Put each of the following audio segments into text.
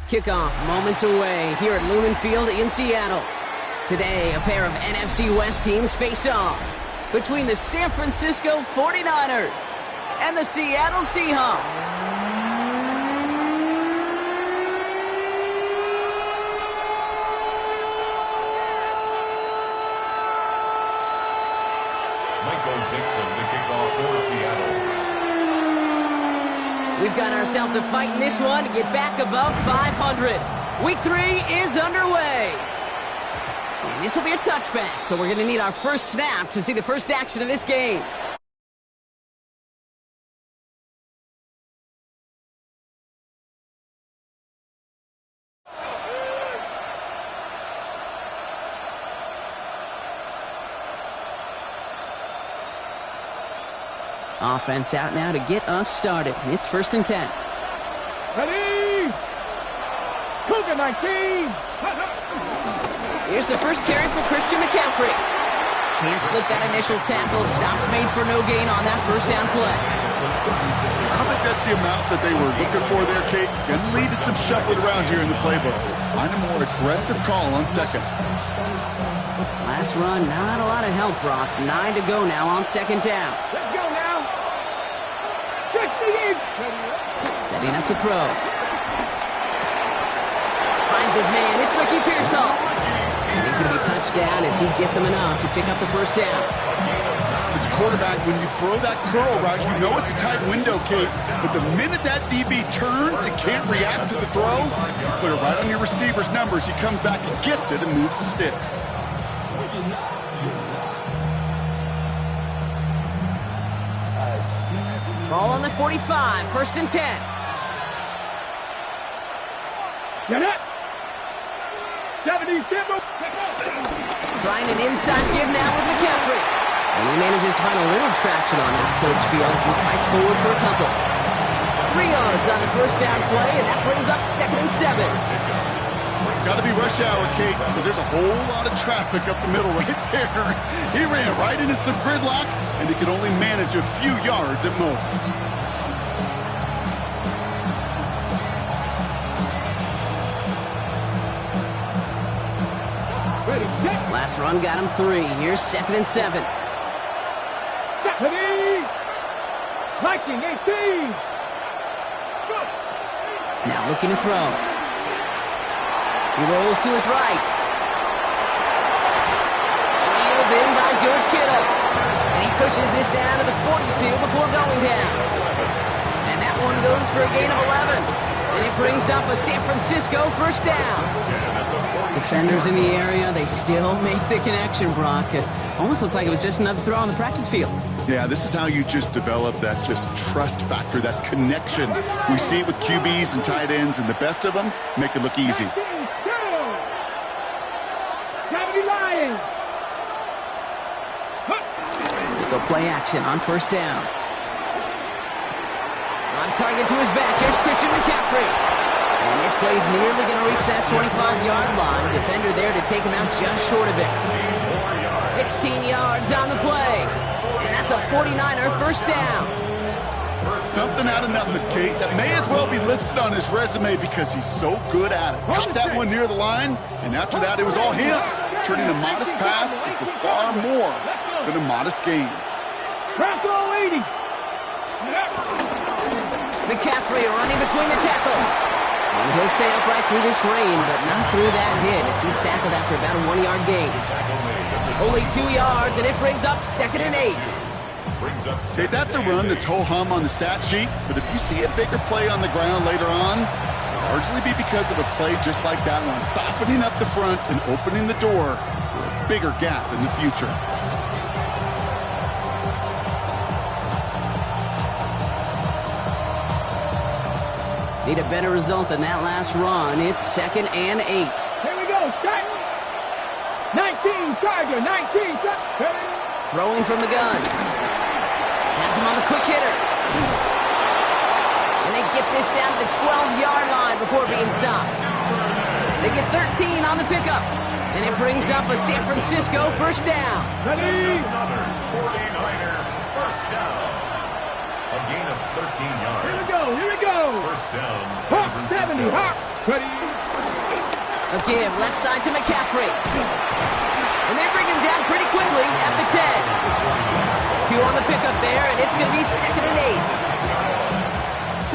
Kickoff moments away here at Lumen Field in Seattle. Today, a pair of NFC West teams face off between the San Francisco 49ers and the Seattle Seahawks. Michael Dixon, the kickoff for Seattle. We've got ourselves a fight in this one to get back above 500. Week 3 is underway. And this will be a touchback, so we're going to need our first snap to see the first action of this game. Offense out now to get us started. It's 1st and 10. Ready! Cougar 19! Here's the first carry for Christian McCaffrey. Can't slip that initial tackle. Stops made for no gain on that first down play. I don't think that's the amount that they were looking for there, Kate. Going to lead to some shuffling around here in the playbook. Find a more aggressive call on second. Last run, not a lot of help, Brock. 9 to go now on 2nd down. Let's go now! 68! Setting up to throw. Finds his man. It's Ricky Pearsall. And he's going to be touched down as he gets him enough to pick up the first down. As a quarterback, when you throw that curl route, you know it's a tight window, Kate. But the minute that DB turns and can't react to the throw, you put it right on your receiver's numbers. He comes back and gets it and moves the sticks. Ball on the 45, 1st and 10. Get it! 70, Trying an inside give now with McCaffrey. And he manages to find a little traction on that search field as he fights forward for a couple. 3 yards on the first down play, and that brings up 2nd and 7. Got to be rush hour, Kate, because there's a whole lot of traffic up the middle right there. He ran right into some gridlock, and he could only manage a few yards at most. Last run got him 3. Here's 2nd and 7. Ready! Viking 18! Now looking to throw. He rolls to his right. Reeled in by George Kittle. And he pushes this down to the 42 before going down. And that one goes for a gain of 11. And it brings up a San Francisco first down. Defenders in the area, they still make the connection, Brock. It almost looked like it was just another throw on the practice field. Yeah, this is how you just develop that just trust factor, that connection. We see it with QBs and tight ends, and the best of them make it look easy. Go play action on 1st down. On target to his back, here's Christian McCaffrey. And this play's nearly going to reach that 25-yard line. Defender there to take him out just short of it. 16 yards on the play. And that's a 49er first down. Something out of nothing, Kate. That may as well be listed on his resume because he's so good at it. Caught that one near the line, and after that it was all him. Turning a modest pass into far more than a modest gain. Bronco 80! McCaffrey running between the tackles. And he'll stay upright through this rain, but not through that hit as he's tackled after about a 1-yard gain. Only 2 yards, and it brings up 2nd and 8. Kate, that's a run that's ho-hum on the stat sheet, but if you see a bigger play on the ground later on, it'll largely be because of a play just like that one, softening up the front and opening the door for a bigger gap in the future. Need a better result than that last run. It's 2nd and 8. Here we go, start! 19, Charger, 19, Throwing from the gun. Has him on the quick hitter. And they get this down to the 12-yard line before being stopped. They get 13 on the pickup. And it brings up a San Francisco first down. Ready? Another 49er first down. A gain of 13 yards. Here we go, here we go. First down, San Hawk 70, Francisco. Hawk. Ready. A give left side to McCaffrey. And they bring him down pretty quickly at the 10. 2 on the pickup there, and it's going to be 2nd and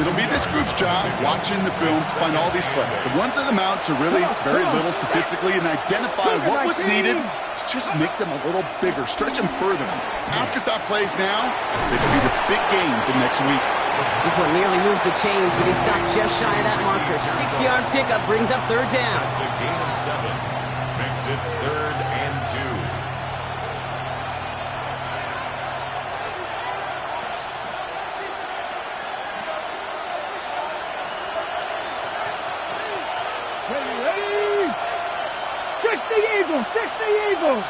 8. It'll be this group's job watching the film to find all these plays. The ones that amount to really very little statistically and identify what was needed to just make them a little bigger, stretch them further. Afterthought plays now, they could be the big gains in next week. This one nearly moves the chains, but he stopped just shy of that marker. 6-yard pickup brings up 3rd down. That's a gain of 7. Makes it 3rd and 2. Ready. 60 Eagles, 60 Eagles.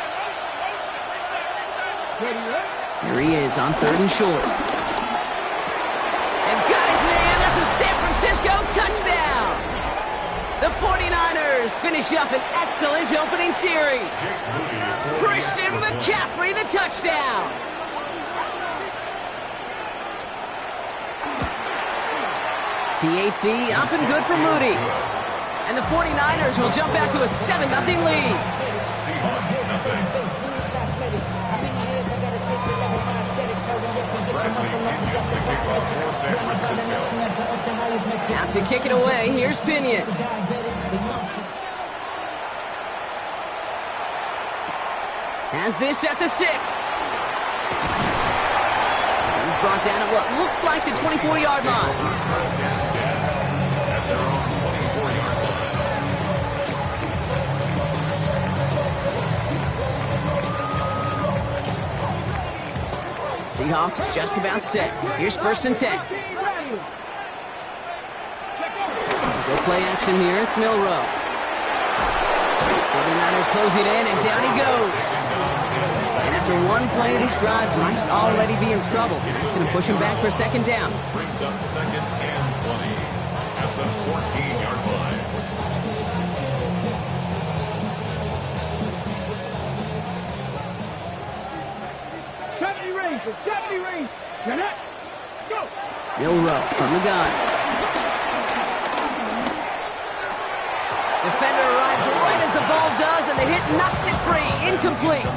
Ready. Here he is on 3rd and short. And got his man. That's a San Francisco touchdown. The 49ers finish up an excellent opening series. Christian McCaffrey, the touchdown. PAT up and good for Moody. And the 49ers will jump out to a 7-0 lead. Seahawks, nothing. Bradley Pinion, the kickoff for San Francisco. Out to kick it away. Here's Pinion. Has this at the 6. He's brought down at what looks like the 24-yard line. First and 10 at their own 24-yard line. Seahawks just about set. Here's 1st and 10. Go play action here. It's Milrow. 49ers close it in, and down he goes. And after one play, this drive might already be in trouble. It's going to push him back for 2nd down. Brings up 2nd and 20 at the 14-yard line. Jeanette, go. Milrow from the gun. Defender arrives right as the ball does, and the hit knocks it free. Incomplete.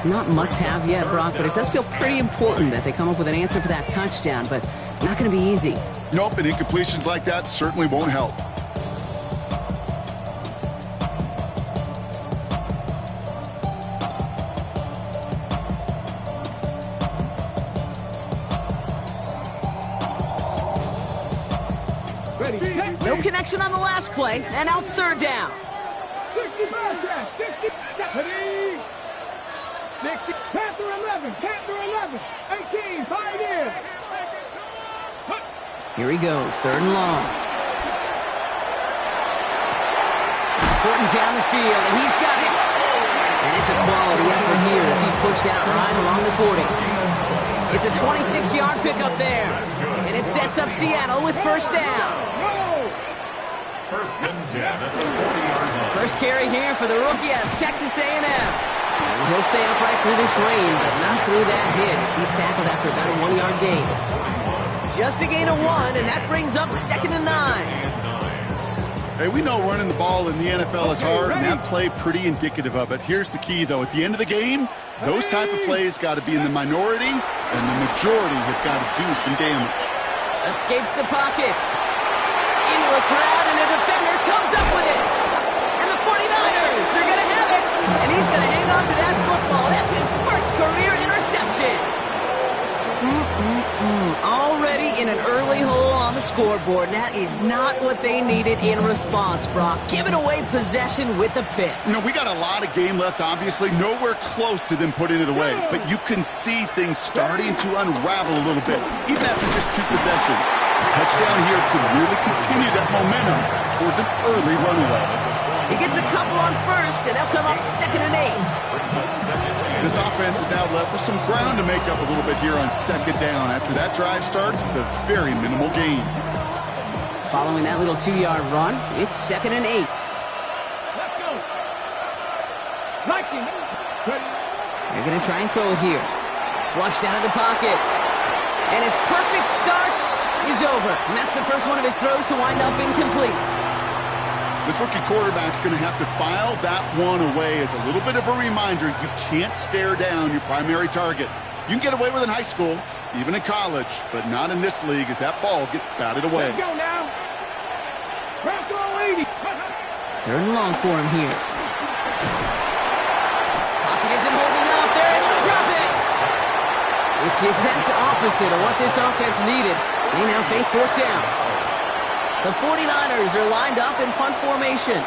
Not must-have yet, Brock, but it does feel pretty important that they come up with an answer for that touchdown, but not going to be easy. Nope, and incompletions like that certainly won't help. No connection on the last play, and now it's 3rd down. 65 pass, 60, ready. 60, Panther 11, 18, 5 in. Here he goes, 3rd and long. Burton down the field, and he's got it. And it's a quality effort here as he's pushed out right along the 40. It's a 26-yard pickup there, and it sets up Seattle with 1st down. 1st and 10 at the 40-yard line. First carry here for the rookie out of Texas A&M. And he'll stay upright through this rain, but not through that hit as he's tackled after about a 1-yard gain. Just a gain of 1, and that brings up 2nd and 9. Hey, we know running the ball in the NFL is hard, and that play pretty indicative of it. Here's the key, though. At the end of the game, those type of plays got to be in the minority, and the majority have got to do some damage. Escapes the pocket. Into a crowd, and a defender comes up with it. And the 49ers are going to have it. And he's going to hang on to that football. That's his first career interception. Already in an early hole on the scoreboard. That is not what they needed in response, Brock. Giving away possession with the pick. You know, we got a lot of game left, obviously. Nowhere close to them putting it away. But you can see things starting to unravel a little bit, even after just 2 possessions. A touchdown here could really continue that momentum towards an early runaway. He gets a couple on 1st, and they'll come up 2nd and 8. This offense is now left with some ground to make up a little bit here on 2nd down after that drive starts with a very minimal gain. Following that little 2-yard run, it's 2nd and 8. Let's go. 19, ready. They're going to try and throw it here. Flushed out of the pocket. And his perfect start is over. And that's the first one of his throws to wind up incomplete. This rookie quarterback's going to have to file that one away as a little bit of a reminder you can't stare down your primary target. You can get away with it in high school, even in college, but not in this league as that ball gets batted away. Let's go now. Bronco 80. Third and long for him here. Pocket isn't holding up. They're able to drop it. It's the exact opposite of what this offense needed. They now face fourth down. The 49ers are lined up in punt formation.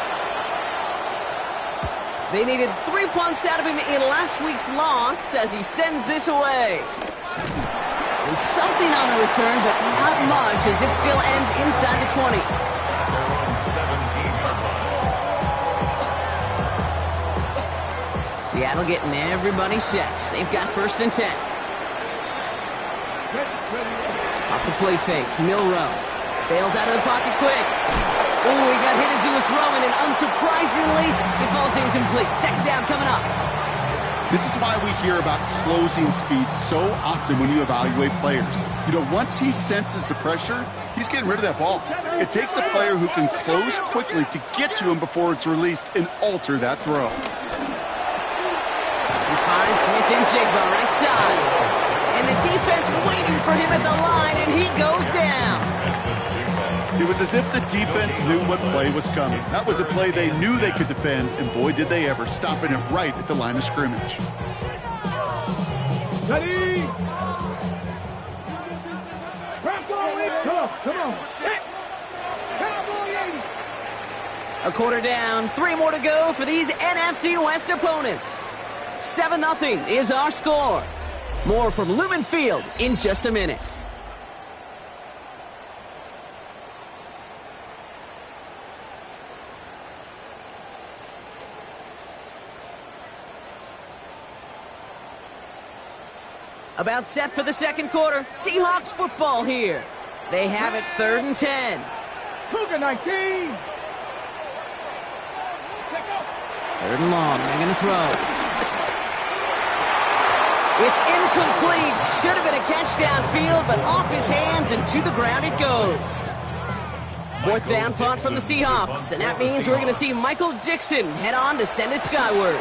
They needed 3 punts out of him in last week's loss as he sends this away. And something on the return, but not much as it still ends inside the 20. They're on 17-yard line. Seattle getting everybody set. They've got first and 10. Off the play fake, Milroe. Bails out of the pocket quick. Oh, he got hit as he was throwing, and unsurprisingly, he falls incomplete. Second down coming up. This is why we hear about closing speed so often when you evaluate players. You know, once he senses the pressure, he's getting rid of that ball. It takes a player who can close quickly to get to him before it's released and alter that throw. He finds Smith and Jigba right side. And the defense waiting for him at the line, and he goes down. It was as if the defense knew what play was coming. That was a play they knew they could defend, and boy, did they ever, stopping it right at the line of scrimmage. Ready? Come on. Cowboy 80. A quarter down, 3 more to go for these NFC West opponents. 7-0 is our score. More from Lumen Field in just a minute. About set for the second quarter. Seahawks football here. They have it 3rd and 10. Cougar 19. 3rd and long. They're going to throw. It's incomplete. Should have been a catch downfield, but off his hands and to the ground it goes. 4th down punt from the Seahawks, and that means we're going to see Michael Dixon head on to send it skyward.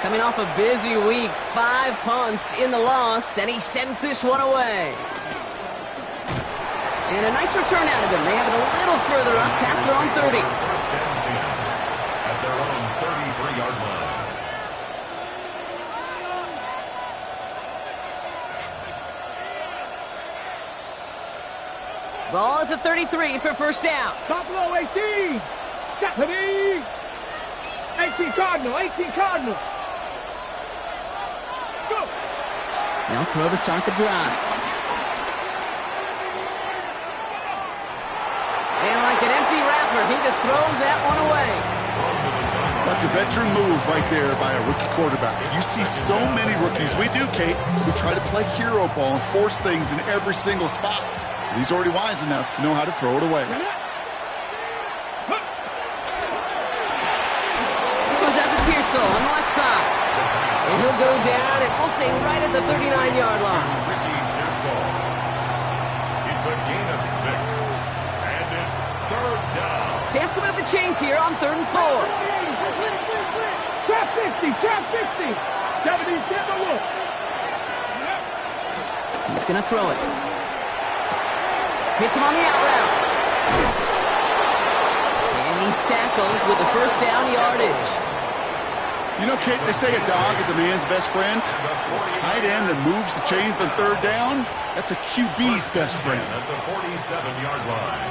Coming off a busy week, 5 punts in the loss, and he sends this one away. And a nice return out of him. They have it a little further up past their own 30. First down team at their own 33-yard line. Ball at the 33 for first down. Buffalo 18. Ready? 18 Cardinal. Go. They'll throw to start the drive. And like an empty wrapper, he just throws that one away. That's a veteran move right there by a rookie quarterback. You see so many rookies, we do, Kate, who try to play hero ball and force things in every single spot. He's already wise enough to know how to throw it away. This one's out to Pearsall on the left side. And he'll go down, and we'll say right at the 39-yard line. Ricky Pearsall. It's a gain of 6. And it's 3rd down. Chance to move the chains here on 3rd and 4. Trap 50. 77 Wolf. He's going to throw it. Hits him on the out route. And he's tackled with the first down yardage. You know, Kate, they say a dog is a man's best friend. A tight end that moves the chains on 3rd down, that's a QB's best friend. At the 47-yard line.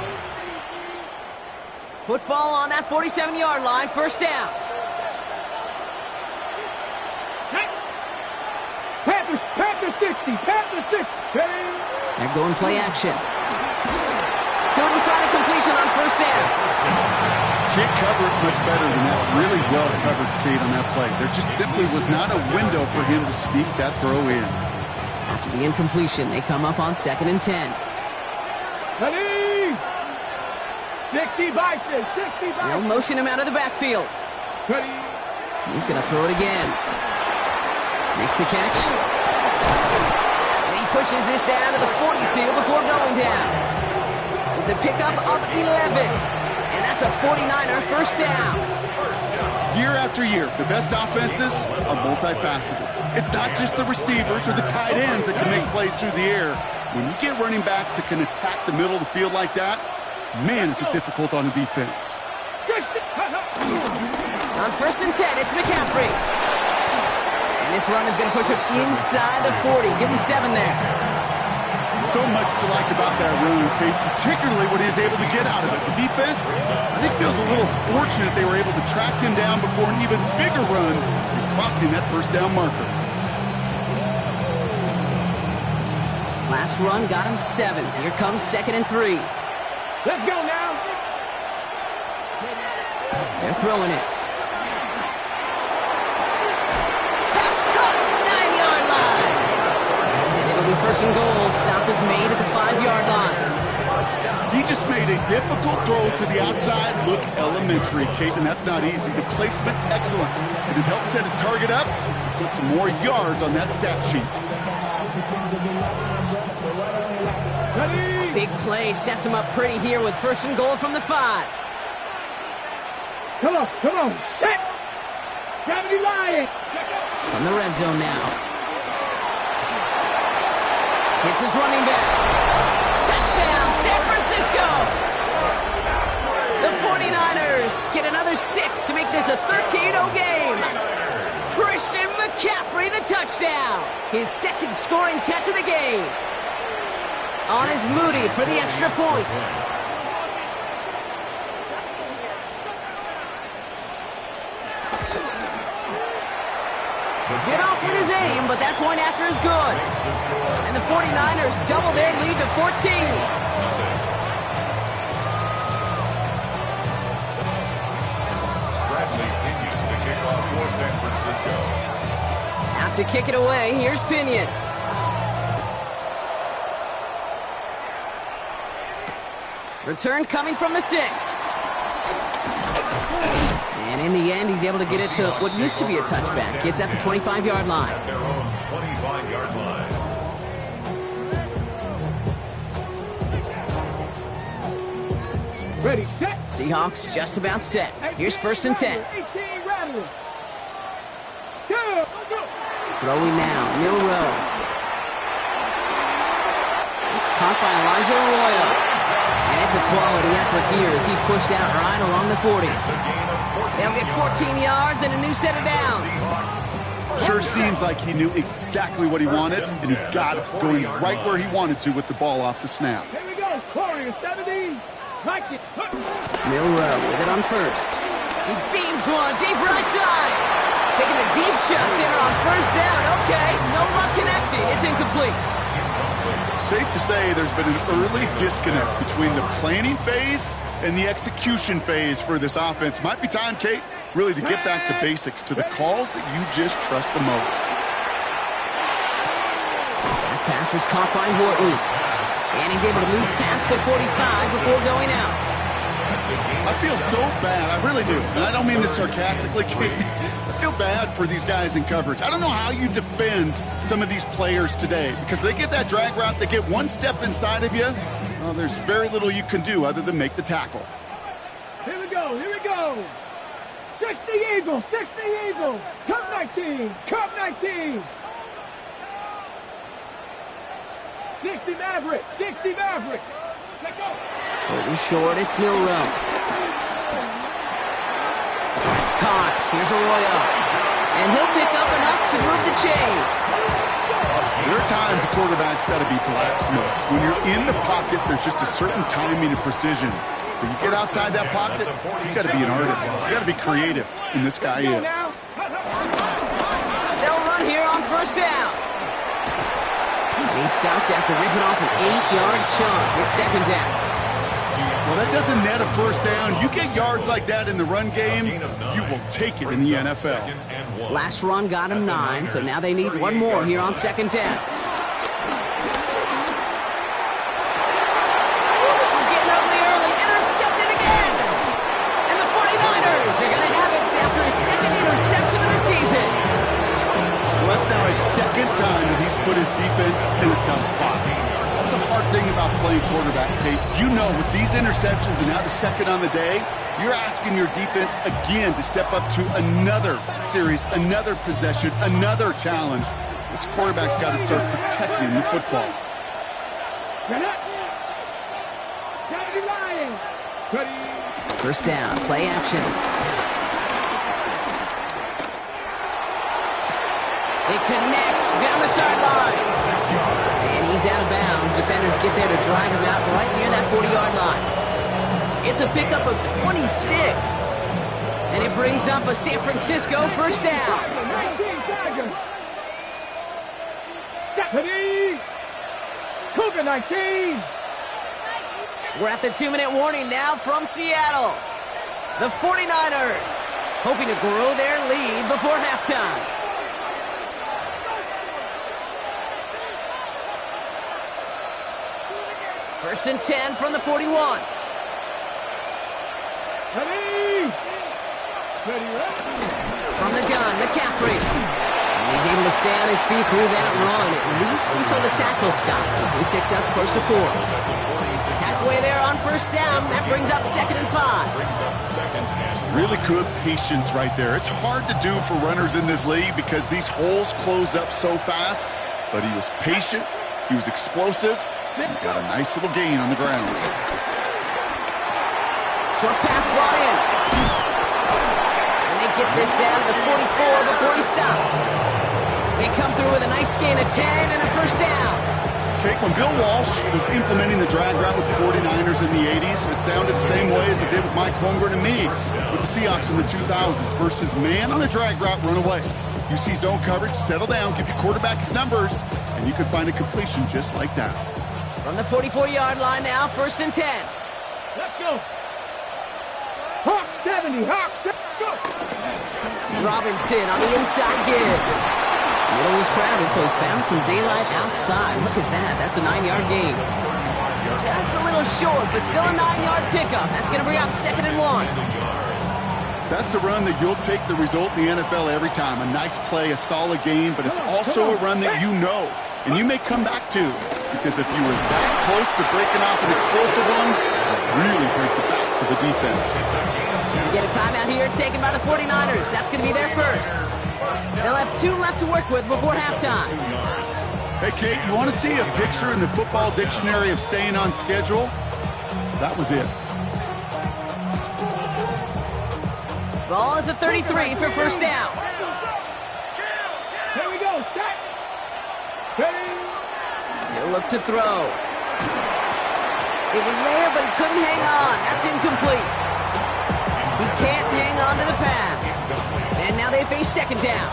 Football on that 47-yard line, first down. Panther 60. Ready? They're going play action. Couldn't find a completion on first down. Can't cover it much better than that. Really well covered, Kate, on that play. There just simply was not a window for him to sneak that throw in. After the incompletion, they come up on 2nd and 10. Ready? 60 Bison. They'll motion him out of the backfield. Ready? He's going to throw it again. Makes the catch. And he pushes this down to the 42 before going down. It's a pickup of 11. And that's a 49er first down. Year after year, the best offenses are multifaceted. It's not just the receivers or the tight ends that can make plays through the air. When you get running backs that can attack the middle of the field like that, man, is it difficult on the defense. On 1st and 10, it's McCaffrey. And this run is going to push him inside the 40. Give him 7 there. So much to like about that run, Kate, particularly what he was able to get out of it. The defense, I think, feels a little fortunate they were able to track him down before an even bigger run and crossing that first down marker. Last run got him 7. Here comes 2nd and 3. Let's go now. They're throwing it. Pass caught, 9-yard line. And it'll be 1st and goal. Stop is made at the 5-yard line. He just made a difficult throw to the outside. Look elementary, Kate, and that's not easy. The placement, excellent. And it helped set his target up to put some more yards on that stat sheet. Big play sets him up pretty here with 1st and goal from the 5. Come on, set. Gravity line. From the red zone now. Hits his running back. Touchdown, San Francisco! The 49ers get another 6 to make this a 13-0 game. Christian McCaffrey, the touchdown. His 2nd scoring catch of the game. On is Moody for the extra point. Get off with his aim, but that point after is good. And the 49ers double their lead to 14. Bradley Pinion to kick off for San Francisco. Out to kick it away, here's Pinion. Return coming from the 6. And in the end, he's able to get it to what used to be a touchback. It's at the 25-yard line. At their own 25-yard line. Ready, set. Seahawks just about set. Here's 1st and 10. 18 rattling. Go. Throwing now, Milroe. It's caught by Elijah Arroyo. And it's a quality effort here as he's pushed out right along the 40. They'll get 14 yards and a new set of downs. Sure seems like he knew exactly what he wanted, and he got it going right where he wanted to with the ball off the snap. Here we go, Corey, 17. Like it. Milroe with it on 1st. He beams one deep right side. Taking a deep shot there on 1st down. Okay, no luck connecting. It's incomplete. Safe to say there's been an early disconnect between the planning phase and the execution phase for this offense. Might be time, Kate, really to get back to basics, to the calls that you just trust the most. That pass is caught by Horton. And he's able to move past the 45 before going out. I feel so bad. I really do. And I don't mean this sarcastically, Kate. I feel bad for these guys in coverage. I don't know how you defend some of these players today because they get that drag route, they get one step inside of you. Well, there's very little you can do other than make the tackle. Here we go. 60 Eagles. Cup 19. 60 Maverick. Let go. Horton short, it's Milroe. That's caught. Here's Arroyo. And he'll pick up enough to move the chains. There are times a quarterback's got to be blacksmiths. When you're in the pocket, there's just a certain timing and precision. When you get outside that pocket, you got to be an artist. You got to be creative, and this guy is. They'll run here on 1st down. And he's stopped after ripping off an 8-yard chunk. It's 2nd down. Well, that doesn't net a 1st down. You get yards like that in the run game, you will take it in the NFL. Last run got him 9, so now they need one more here on 2nd down. Oh, this is getting ugly early. Intercepted again. And the 49ers are going to have it after his 2nd interception of the season. Well, that's now his 2nd time that he's put his defense in a tough spot. That's a hard thing about playing quarterback, Kate. You know, with these interceptions and now the second on the day, you're asking your defense again to step up to another series, another possession, another challenge. This quarterback's got to start protecting the football. First down, play action. It connects down the sideline. And he's out of bounds. Defenders get there to drive him out right near that 40-yard line. It's a pickup of 26. And it brings up a San Francisco first down. Cougar 19. We're at the 2-minute warning now from Seattle. The 49ers hoping to grow their lead before halftime. First and 10 from the 41. From the gun, McCaffrey. And he's able to stay on his feet through that run, at least until the tackle stops him. He picked up close to 4. Halfway there on first down. That brings up 2nd and 5. Really good patience right there. It's hard to do for runners in this league because these holes close up so fast. But he was patient. He was explosive. He got a nice little gain on the ground. Short pass brought in. And they get this down to the 44 before he stopped. They come through with a nice gain of 10 and a first down. Okay, when Bill Walsh was implementing the drag route with the 49ers in the 80s, it sounded the same way as it did with Mike Holmgren and me with the Seahawks in the 2000s versus man on the drag route, run away. You see zone coverage, settle down, give your quarterback his numbers, and you can find a completion just like that. From the 44-yard line now, first and 10. Let's go. Hawk 70, Hawk 70, go. Robinson on the inside give. Middle was crowded, so he found some daylight outside. Look at that. That's a 9-yard gain. Just a little short, but still a 9-yard pickup. That's going to bring up 2nd and 1. That's a run that you'll take the result in the NFL every time. A nice play, a solid game, but it's also a run that you know and you may come back to. Because if you were that close to breaking off an explosive one, it'll really break the backs of the defense. We get a timeout here taken by the 49ers. That's going to be their first. They'll have 2 left to work with before halftime. Hey, Kate, you want to see a picture in the football dictionary of staying on schedule? That was it. Ball at the 33 for first down. Here we go. Set. He'll look to throw. It was there, but he couldn't hang on. That's incomplete. He can't hang on to the pass. And now they face 2nd down.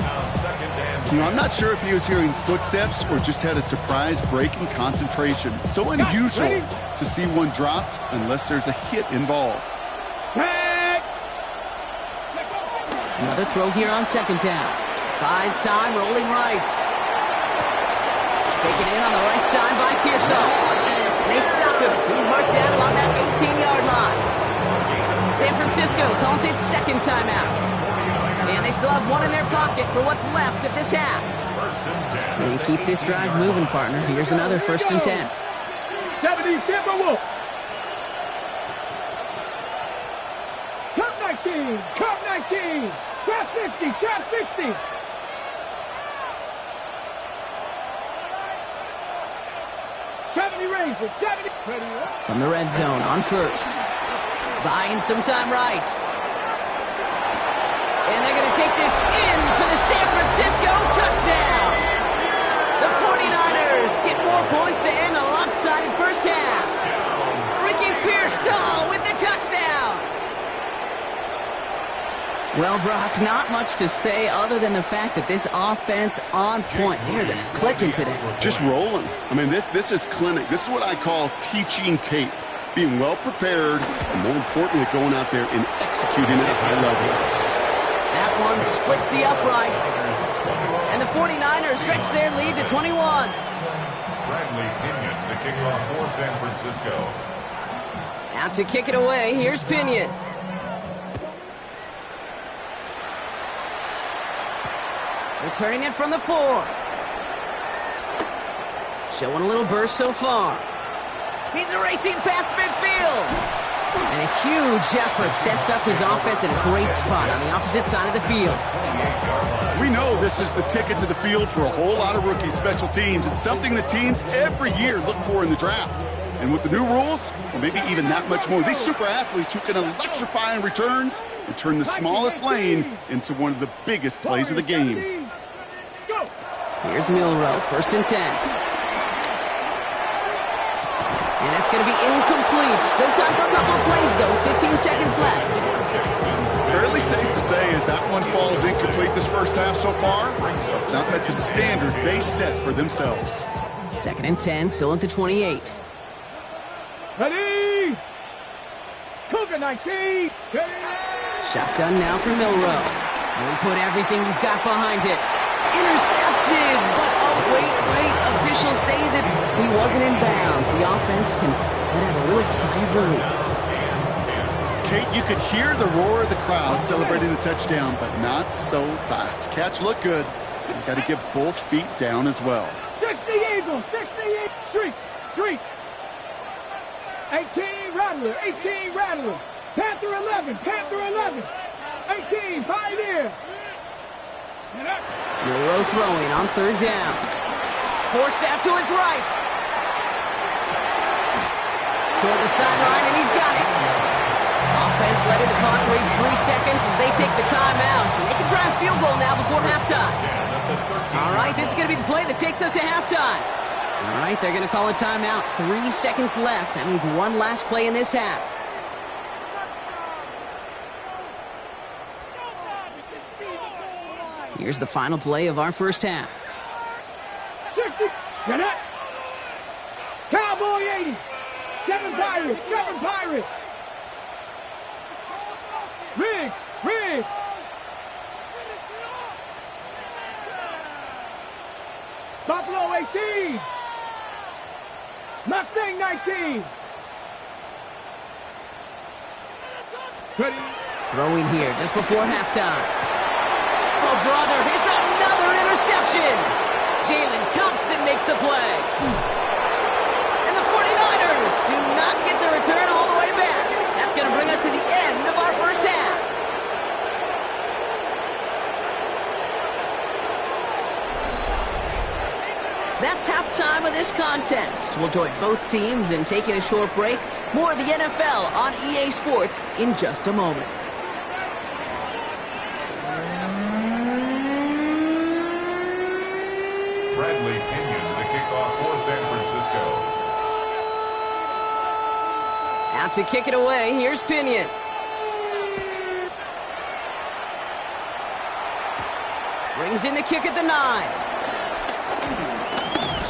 You know, I'm not sure if he was hearing footsteps or just had a surprise break in concentration. It's so unusual to see one dropped unless there's a hit involved. Another throw here on 2nd down. Buys time, rolling right. Taken in on the right side by Pearson. And they stop him. He's marked down along that 18-yard line. San Francisco calls it 2nd timeout. And they still have 1 in their pocket for what's left of this half. They keep this drive moving, partner. Here's another 1st and 10. 70 Timberwolves. Cup 19. Cup 19. Trap 50. Trap 60. Rangers. 70. From the red zone on first. Buying some time right. And they're going to take this in for the San Francisco touchdown. The 49ers get more points to end the lopsided first half. Ricky Pearsall with the touchdown. Well, Brock, not much to say other than the fact that this offense on point. They're just clicking today. Just rolling. I mean, this is clinic. This is what I call teaching tape. Being well prepared, and more importantly, going out there and executing at a high level. That one splits the uprights. And the 49ers stretch their lead to 21. Bradley Pinion, the kickoff for San Francisco. Out to kick it away, here's Pinion. Returning it from the 4. Showing a little burst so far. He's racing past midfield. And a huge effort sets up his offense in a great spot on the opposite side of the field. We know this is the ticket to the field for a whole lot of rookie special teams. It's something that teams every year look for in the draft. And with the new rules, well, maybe even that much more, these super athletes who can electrify in returns and turn the smallest lane into one of the biggest plays of the game. Here's Milroe, 1st and 10. And that's going to be incomplete. Still time for a couple of plays, though. 15 seconds left. Fairly safe to say as that one falls incomplete this first half so far, it's not met the standard they set for themselves. 2nd and 10, still at the 28. Ready! Cougar 19! Ready! Shotgun now for Milroe. And we put everything he's got behind it. Intercepted, but oh, wait. Officials say that he wasn't in bounds. The offense can let out a little sigh of relief. Kate, you could hear the roar of the crowd celebrating the touchdown, but not so fast. Catch looked good. You've got to get both feet down as well. 60 Eagles, 68 Street. 18 Rattler. Panther 11. 18 Pioneer. Milroe throwing on 3rd down. Forced out to his right. Toward the sideline, and he's got it. Offense letting the clock reach 3 seconds as they take the timeout. And they can try a field goal now before halftime. All right, this is going to be the play that takes us to halftime. All right, they're going to call a timeout. 3 seconds left. That means one last play in this half. Here's the final play of our first half. 60. Get it. Cowboy 80. 7 Pirates. Riggs. Buffalo 18. Mustang 19. Ready. Throwing here just before halftime. Oh, brother, it's another interception. Jalen Thompson makes the play. And the 49ers do not get the return all the way back. That's going to bring us to the end of our first half. That's halftime of this contest. We'll join both teams in taking a short break. More of the NFL on EA Sports in just a moment. Bradley Pinion, the kickoff for San Francisco. Out to kick it away, here's Pinion. Brings in the kick at the 9.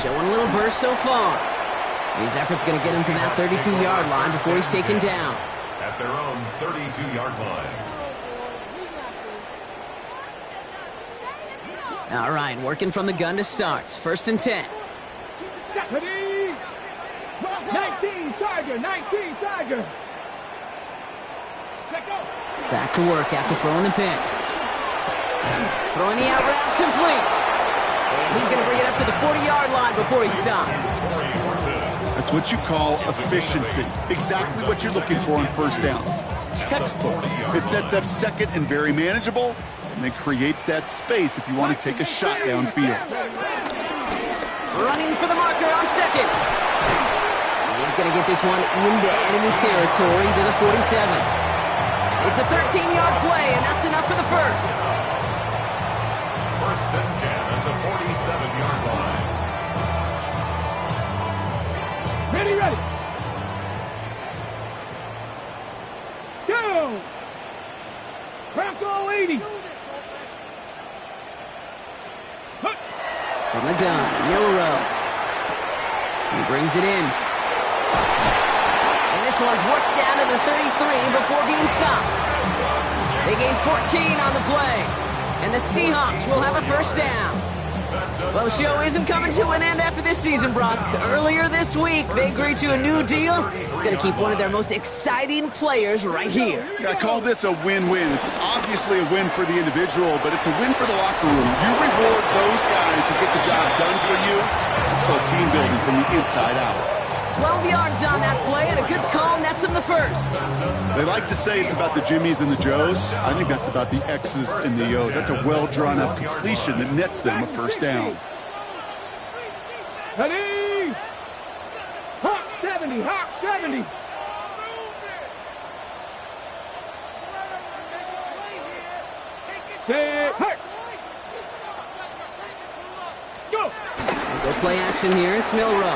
Showing a little burst so far. His effort's going to get him to that 32-yard line before he's taken down. At their own 32-yard line. All right, working from the gun to start. 1st and 10. 19 Tiger. Back to work after throwing the pick. Throwing the out route complete. And he's going to bring it up to the 40-yard line before he stops. That's what you call efficiency. Exactly what you're looking for on 1st down. Textbook. It sets up 2nd and very manageable, and then creates that space if you want to take a shot downfield. Running for the marker on 2nd. And he's going to get this one into enemy territory to the 47. It's a 13-yard play, and that's enough for the first. 1st and 10 at the 47-yard line. Ready. Go! Bronco 80. From the gun, Milroe. He brings it in. And this one's worked down to the 33 before being stopped. They gain 14 on the play. And the Seahawks will have a 1st down. Well, the show isn't coming to an end after this season, Brock. Earlier this week, they agreed to a new deal. It's going to keep one of their most exciting players right here. I call this a win-win. It's obviously a win for the individual, but it's a win for the locker room. You reward those guys who get the job done for you. It's NFL team building from the inside out. 12 yards on that play, and a good call nets him the first. They like to say it's about the Jimmies and the Joes. I think that's about the X's and the O's. That's a well-drawn-up completion that nets them a first down. Ready? Hawk 70, Hawk 70. Set, hey. Go. Go play action here. It's Milroe.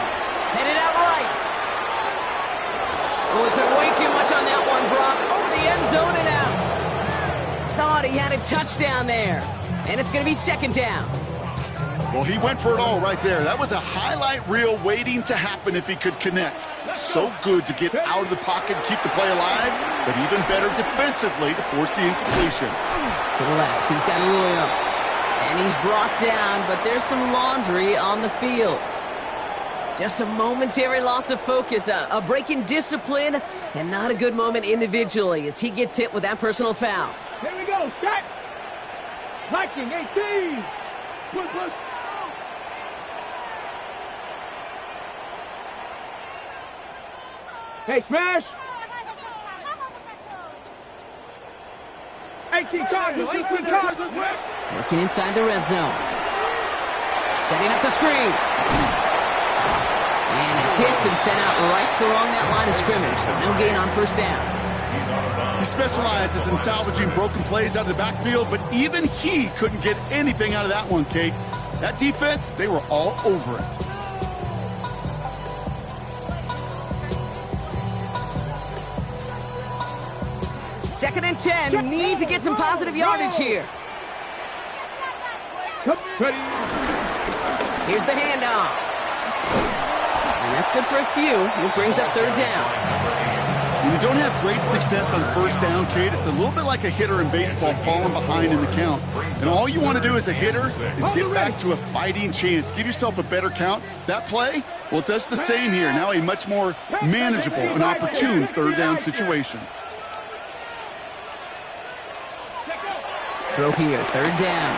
Headed out right. Oh, he put way too much on that one, Brock. Over the end zone and out. Thought he had a touchdown there. And it's going to be second down. Well, he went for it all right there. That was a highlight reel waiting to happen if he could connect. So good to get out of the pocket and keep the play alive, but even better defensively to force the incompletion. To the left, he's got Arroyo. And he's brought down, but there's some laundry on the field. Just a momentary loss of focus, a break in discipline, and not a good moment individually as he gets hit with that personal foul. Here we go, set. Viking 18. Push. Hey, smash! 18 Cardinals, 18 Cardinals. Working inside the red zone. Setting up the screen. And he's hit and sent out right along that line of scrimmage, so no gain on first down. He specializes in salvaging broken plays out of the backfield, but even he couldn't get anything out of that one, Kate. That defense, they were all over it. Second and 10. Need to get some positive yardage here. Here's the handoff. And that's good for a few. It brings up third down. When you don't have great success on first down, Kate, it's a little bit like a hitter in baseball falling behind in the count. And all you want to do as a hitter is get back to a fighting chance. Give yourself a better count. That play, well, it does the same here. Now a much more manageable and opportune third down situation. Throw here, third down.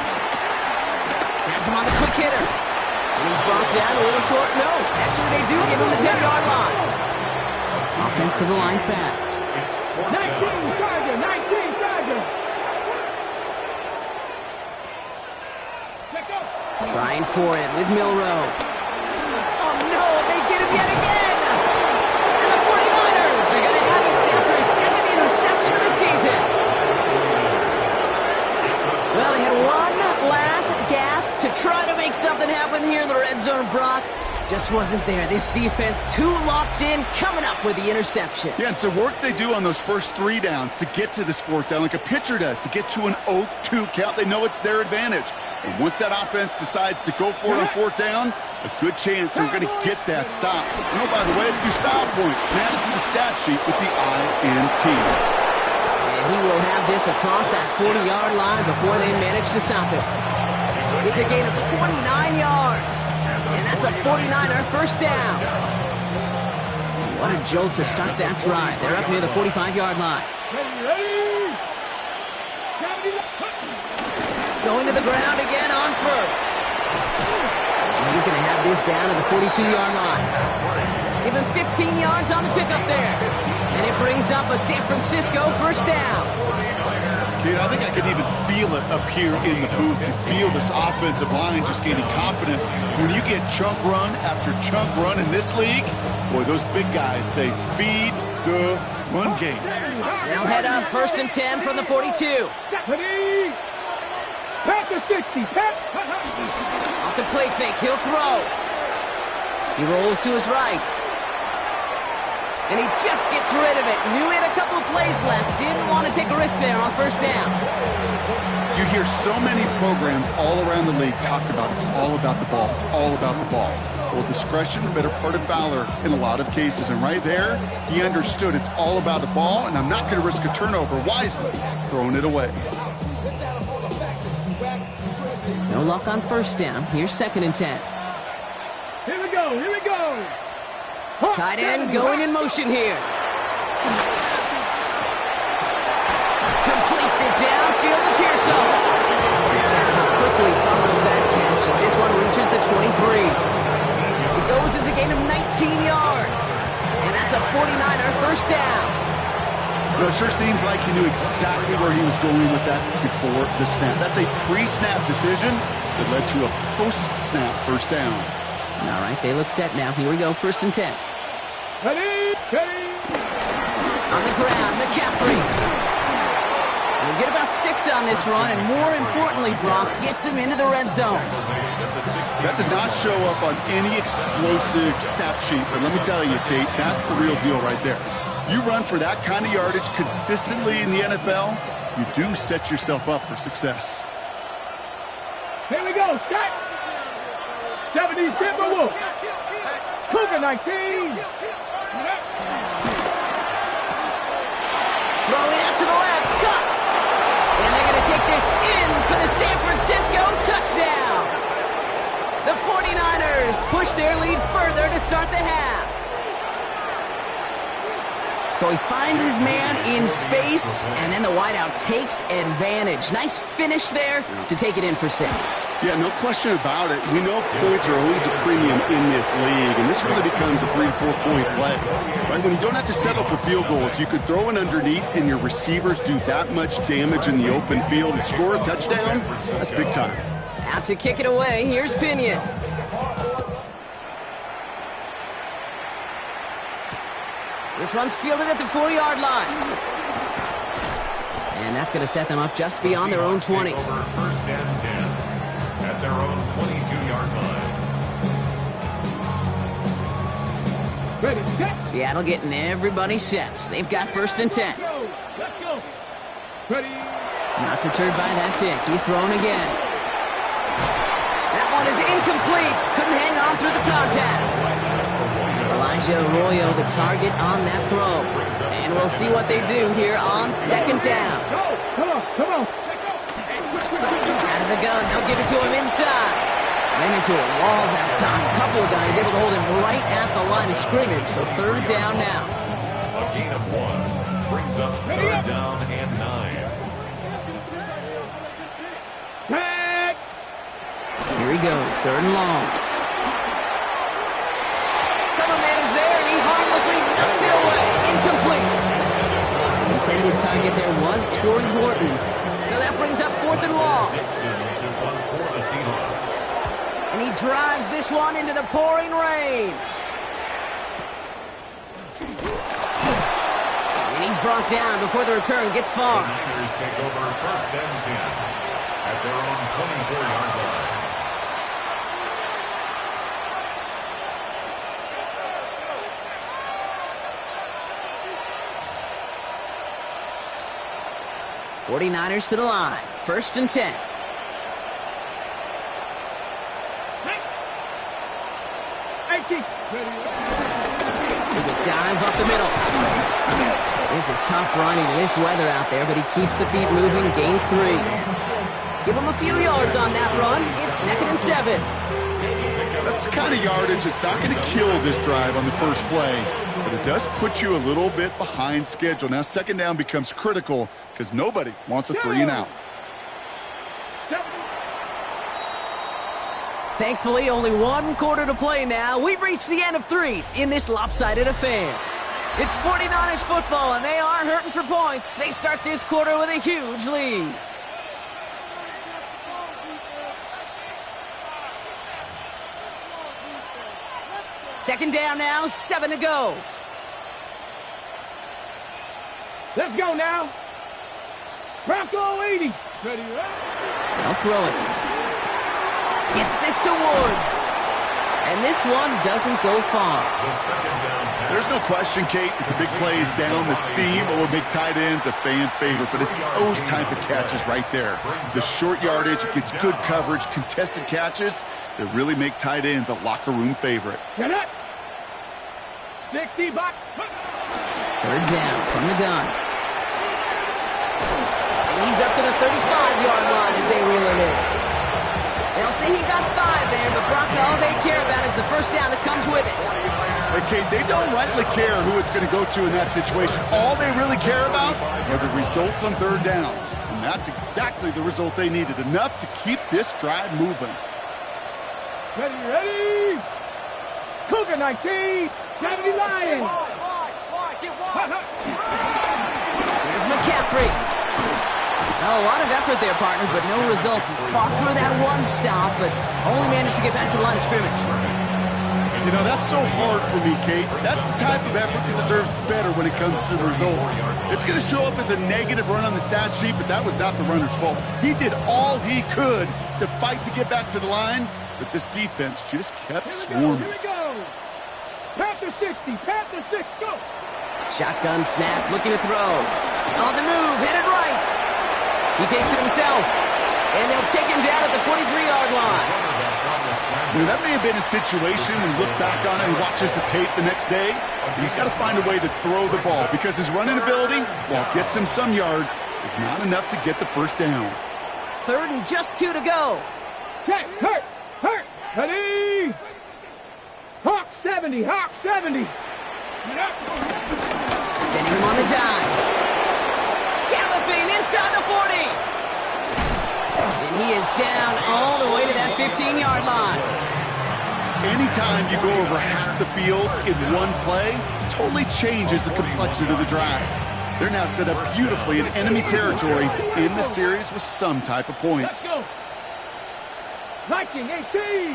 Has him on the quick hitter. And he's brought down a little short. No, actually they do give him the 10-yard line. Offensive line fast. 19 Charger, 19 Charger. Trying for it with Milroe. Oh no, they get him yet again. And the 49ers are going to have it after his second interception of the season. Well, they had one last gasp to try to make something happen here in the red zone, Brock. Just wasn't there. This defense too locked in, coming up with the interception. Yeah, it's the work they do on those first three downs to get to this fourth down, like a pitcher does, to get to an 0-2 count. They know it's their advantage. And once that offense decides to go for it on fourth down, a good chance they're going to get that stop. And oh, by the way, a few style points added to the stat sheet with the INT. And he will have this across that 40-yard line before they manage to stop it. It's a gain of 29 yards. And that's a 49er first down. What a jolt to start that drive. They're up near the 45-yard line. Going to the ground again on first. And he's going to have this down to the 42-yard line. Give him 15 yards on the pickup there. And it brings up a San Francisco first down. Kid, I think I can even feel it up here in the booth. You feel this offensive line just gaining confidence. When you get chunk run after chunk run in this league, boy, those big guys say, feed the run game. They'll head up first and 10 from the 42. Back to 60. Off the play fake, he'll throw. He rolls to his right. And he just gets rid of it. Knew he had a couple of plays left. Didn't want to take a risk there on first down. You hear so many programs all around the league talk about it's all about the ball. It's all about the ball. Well, discretion, the better part of valor in a lot of cases. And right there, he understood it's all about the ball, and I'm not going to risk a turnover wisely, throwing it away. No luck on first down. Here's second and 10. Here we go, here we go. Tight end going in motion here. Completes it downfield to Pearson. And the tackle quickly follows that catch as this one reaches the 23. gain of 19 yards. And that's a 49er first down. Well, it sure seems like he knew exactly where he was going with that before the snap. That's a pre-snap decision that led to a post-snap first down. All right, they look set now. Here we go, 1st and 10. Ready, ready. On the ground, McCaffrey. We'll get about 6 on this run, and more importantly, Brock gets him into the red zone. That does not show up on any explosive stat sheet, but let me tell you, Kate, that's the real deal right there. You run for that kind of yardage consistently in the NFL, you do set yourself up for success. Here we go, set. 70 Timberwolves. Cougar 19. Throwing it out to the left, cut! And they're going to take this in for the San Francisco touchdown. The 49ers push their lead further to start the half. So he finds his man in space, and then the wideout takes advantage. Nice finish there to take it in for 6. Yeah, no question about it. We know points are always a premium in this league, and this really becomes a 3 to 4 point play. Right? When you don't have to settle for field goals, you could throw it underneath, and your receivers do that much damage in the open field and score a touchdown. That's big time. Out to kick it away, here's Pinion. This one's fielded at the 4-yard line. And that's going to set them up just beyond their own 20. Over 1st and 10 at their own 22-yard line. Ready, set. Seattle getting everybody set. They've got 1st and 10. Let's go. Ready. Not deterred by that pick. He's thrown again. That one is incomplete. Couldn't hang on through the contact. Elijah Arroyo, the target on that throw. And we'll see what they do here on 2nd down. Come on, come on. Out of the gun, they'll give it to him inside. Ran into a wall that time. A couple of guys able to hold him right at the line of scrimmage. So 3rd down now. A gain of 1 brings up 3rd down and 9. Back. Here he goes, 3rd and long. Cover man is there, and he harmlessly knocks it away. Incomplete. Intended target there was Torrey Horton. So that brings up 4th and long. Dixon to 1 for the Seahawks. And he drives this one into the pouring rain. And he's brought down before the return gets far. The Niners take over 1st and 10 at their own 24-yard line. '49ers to the line. 1st and 10. There's a dive up the middle. This is tough running in this weather out there, but he keeps the feet moving, gains 3. Give him a few yards on that run. It's 2nd and 7. That's the kind of yardage that's not going to kill this drive on the first play, but it does put you a little bit behind schedule. Now 2nd down becomes critical because nobody wants a 3 and out. Thankfully, only 1 quarter to play now. We've reached the end of 3 in this lopsided affair. It's 49ers football, and they are hurting for points. They start this quarter with a huge lead. Second down now, 7 to go. Let's go now. Bronco 80. Ready, I'll throw it. Gets this to Woods. And this one doesn't go far. There's no question, Kate, that the big plays down the seam or big tight ends a fan favorite, but it's those type of catches right there. The short yardage, it gets good coverage, contested catches that really make tight ends a locker room favorite. Get it. 60 back. 3rd down from the gun. And he's up to the 35-yard line as they reel him in. They'll say he got 5 there, but Brock, all they care about is the first down that comes with it. Okay, they don't rightly care who it's going to go to in that situation. All they really care about are the results on 3rd down. And that's exactly the result they needed. Enough to keep this drive moving. Ready, ready. Cougar 19, 70 Lions. Here's McCaffrey. Well, a lot of effort there, partner, but no results. He fought through that one stop, but only managed to get back to the line of scrimmage. You know, that's so hard for me, Kate. That's the type of effort that deserves better when it comes to the results. It's going to show up as a negative run on the stat sheet, but that was not the runner's fault. He did all he could to fight to get back to the line, but this defense just kept swarming. Here we go. Panther 60, Panther 6, go. Shotgun snap, looking to throw. On the move, headed right. He takes it himself, and they'll take him down at the 43-yard line. You know, that may have been a situation and look back on it and watches the tape the next day. He's got to find a way to throw the ball because his running ability, while it gets him some yards, is not enough to get the first down. 3rd and just 2 to go. Check, hurt, ready. Hawk 70, Hawk 70. Sending him on the dive. Galloping inside the 40. And he is down all the way to that 15-yard line. Anytime you go over half the field in one play, totally changes the complexion of the drive. They're now set up beautifully in enemy territory to end the series with some type of points. Viking 18.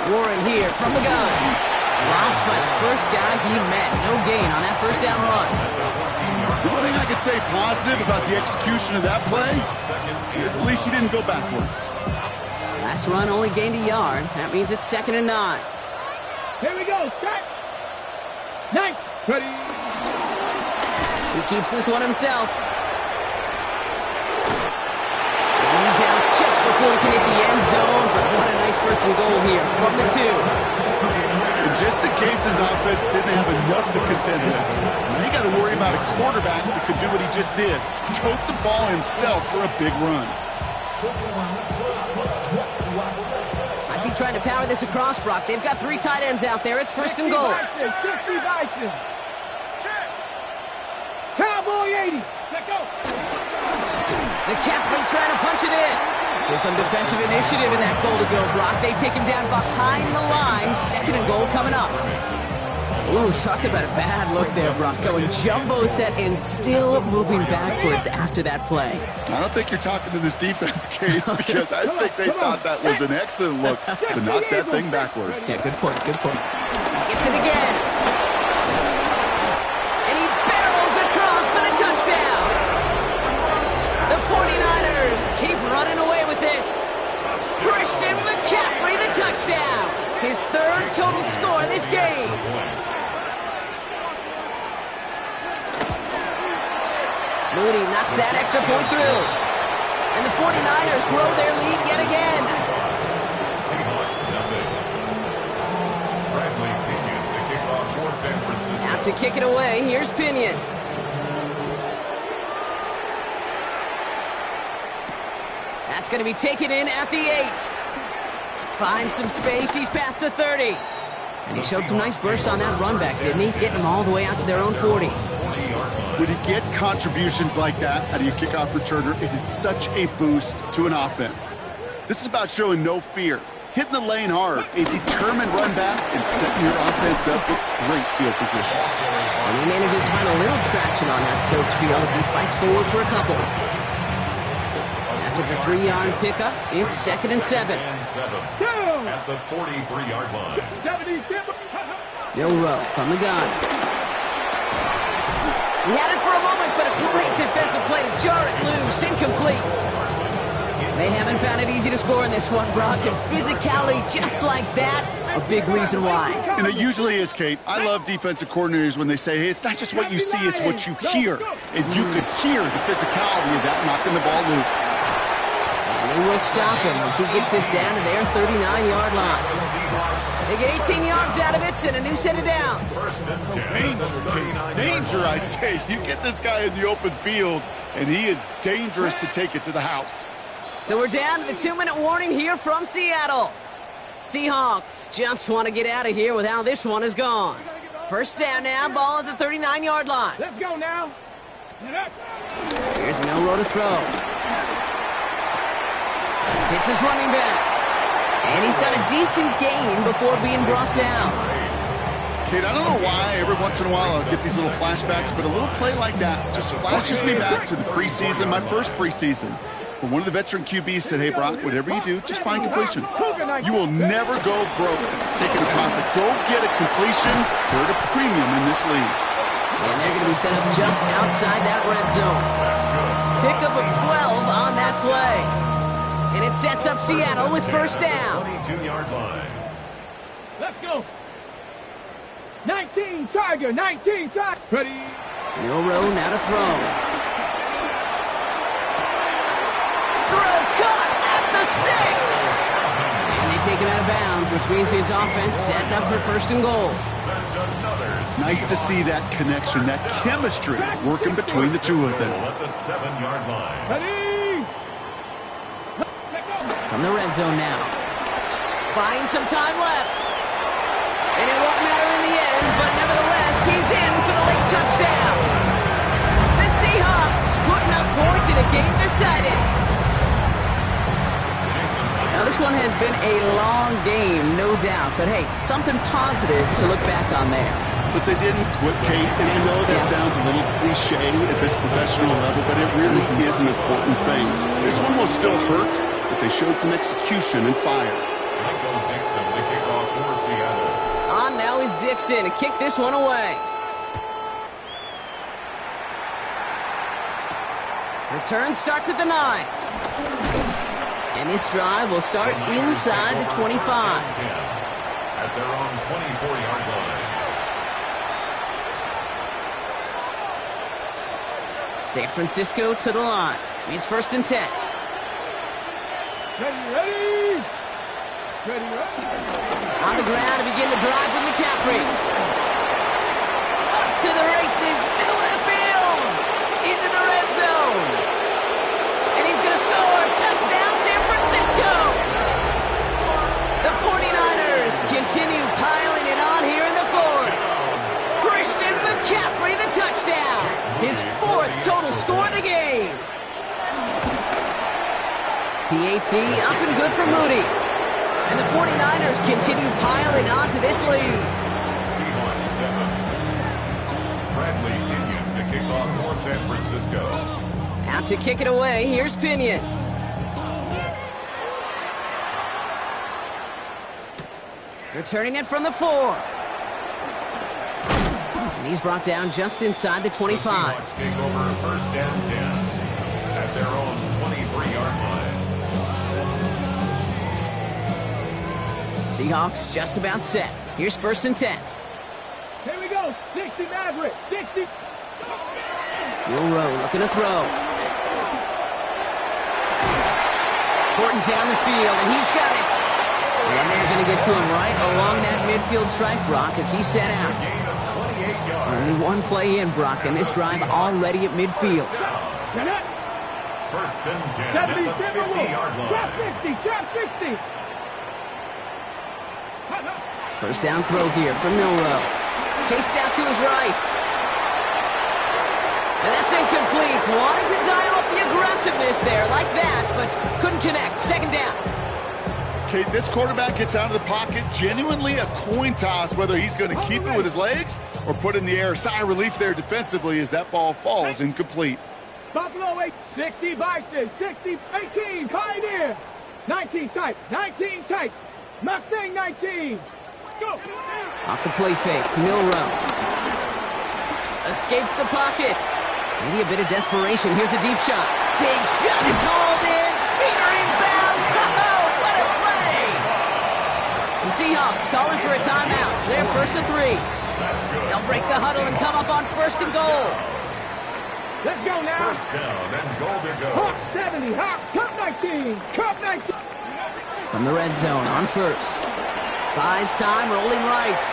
Warren here from the gun. Dropped by the first guy he met. No gain on that first down run. The one thing I could say positive about the execution of that play is at least he didn't go backwards. Last run only gained a yard. That means it's 2nd and 9. Here we go, start. Nice. Ready. He keeps this one himself. He's out just before he can hit the end zone, but what a nice 1st and goal here from the 2. And just in case his offense didn't have enough to contend with, now you got to worry about a quarterback that could do what he just did. Choke the ball himself for a big run. Might be trying to power this across, Brock. They've got 3 tight ends out there. It's 1st and goal. Cowboy 80. Let go. McCaffrey trying to punch it in. So some defensive initiative in that goal to go, Brock. They take him down behind the line. 2nd and goal coming up. Ooh, talk about a bad look there, Brock. Going jumbo set and still moving backwards after that play. I don't think you're talking to this defense, Kate, because I think they thought that was an excellent look to knock that thing backwards. Yeah, good point, good point. Gets it again. And he barrels across for the touchdown. The 49ers keep running away with this. Christian McCaffrey, the touchdown. His 3rd total score this game. Mooney knocks that extra point through. And the 49ers grow their lead yet again. Seahawks nothing. Bradley Pinion to kick off for San Francisco. Out to kick it away, here's Pinion. That's going to be taken in at the 8. Finds some space, he's past the 30. And he showed some nice bursts on that run back, didn't he? Getting them all the way out to their own 40. When you get contributions like that out of your kickoff returner, it is such a boost to an offense. This is about showing no fear, hitting the lane hard, a determined run back, and setting your offense up with great field position. And he manages to find a little traction on that soaked field as he fights forward for a couple. After the 3-yard pickup, it's 2nd and 7. At the 43-yard line. Bill Rowe from the gun. He had it for a moment, but a great defensive play to jar it loose. Incomplete. They haven't found it easy to score in this one, Brock, and physicality just like that, a big reason why. And it usually is, Kate. I love defensive coordinators when they say, hey, it's not just what you see, it's what you hear. And you could hear the physicality of that knocking the ball loose. And they will stop him as he gets this down to their 39-yard line. They get 18 yards out of it and a new set of downs. Danger, Kate. Danger, I say. You get this guy in the open field, and he is dangerous to take it to the house. So we're down to the 2-minute warning here from Seattle. Seahawks just want to get out of here with how this one is gone. First down now, ball at the 39-yard line. Let's go now. Here's Milroe to throw. Hits his running back. And he's got a decent gain before being brought down. Kate, I don't know why every once in a while I'll get these little flashbacks, but a little play like that just flashes me back to the preseason, my first preseason. But one of the veteran QBs said, hey, Brock, whatever you do, just find completions. You will never go broke taking a profit. Go get a completion. They're at a premium in this league. And they're going to be set up just outside that red zone. Pickup of 12 on that play. And it sets up Seattle with first down. 22-yard line. Let's go. 19 Charger, 19 Charger. Ready. Milroe now to throw. Throw caught at the 6. And they take him out of bounds, which means his offense setting up for first and goal. Nice to see that connection, that chemistry working between the two of them. At the 7-yard line. Ready. From the red zone now. Buying some time left. And it won't matter in the end, but nevertheless, he's in for the late touchdown. The Seahawks putting up points in a game decided. Now, this one has been a long game, no doubt. But, hey, something positive to look back on there. But they didn't quit, Kate, and I know that sounds a little cliche at this professional level, but it really is an important thing. This one will still hurt, but they showed some execution and fire. Michael Dixon to kick off for Seattle. On now is Dixon to kick this one away. Return starts at the 9. And this drive will start inside the 25. At their own 24-yard line. San Francisco to the line. It's first and 10. Ready. On the ground to begin the drive with McCaffrey. Up to the races, middle of the field. Into the red zone. And he's going to score. Touchdown, San Francisco. The 49ers continue piling it on here in the fourth. Christian McCaffrey, the touchdown. His 4th total score of the game. PAT up and good for Moody. And the 49ers continue piling on to this lead. Seahawks 7. Bradley Pinion to kick off for San Francisco. Out to kick it away, here's Pinion. Returning it from the 4. And he's brought down just inside the 25. The Seahawks take over first and 10 at their own 23-yard line. Seahawks just about set. Here's first and 10. Here we go. 60 Maverick. 60. Milroe looking to throw. Horton down the field, and he's got it. And they're going to get to him right along that midfield stripe, Brock, as he's set out. Only one play in, Brock, and this drive already at midfield. First and 10 at the 50-yard line. Trap 60. Trap 60. First down throw here from Milroe. Chased out to his right. And that's incomplete. Wanted to dial up the aggressiveness there like that, but couldn't connect. Second down. Okay, this quarterback gets out of the pocket. Genuinely a coin toss whether he's going to keep it with his legs or put it in the air. Sigh of relief there defensively as that ball falls incomplete. Buffalo 8. 60 Bison. 60 18. Pioneer. 19 tight. 19 tight. Mustang 19. Go. Off the play fake, Milroe. Escapes the pocket. Maybe a bit of desperation. Here's a deep shot. Big shot is hauled in. Feeder inbounds. Oh, what a play! The Seahawks calling for a timeout. They're first and 3. They'll break the huddle and come up on first and goal. Let's go now. First down and goal to go. Hawk 70. Hawk. Cup 19. Cup 19. From the red zone on first. Buys time, rolling right.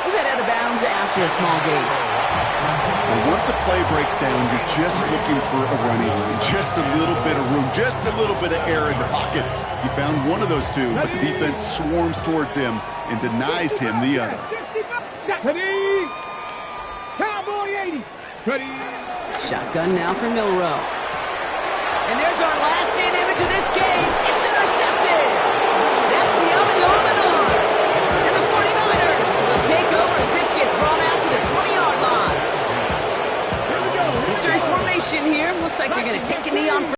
We'll get out of bounds after a small gain. And once a play breaks down, you're just looking for a running lane. Just a little bit of room, just a little bit of air in the pocket. He found one of those two, but the defense swarms towards him and denies him the other. Ready. Cowboy 80. Ready. Shotgun now for Milroe. And there's our last in image of this game. It's intercepted. formation here. Looks like they're going to take a knee on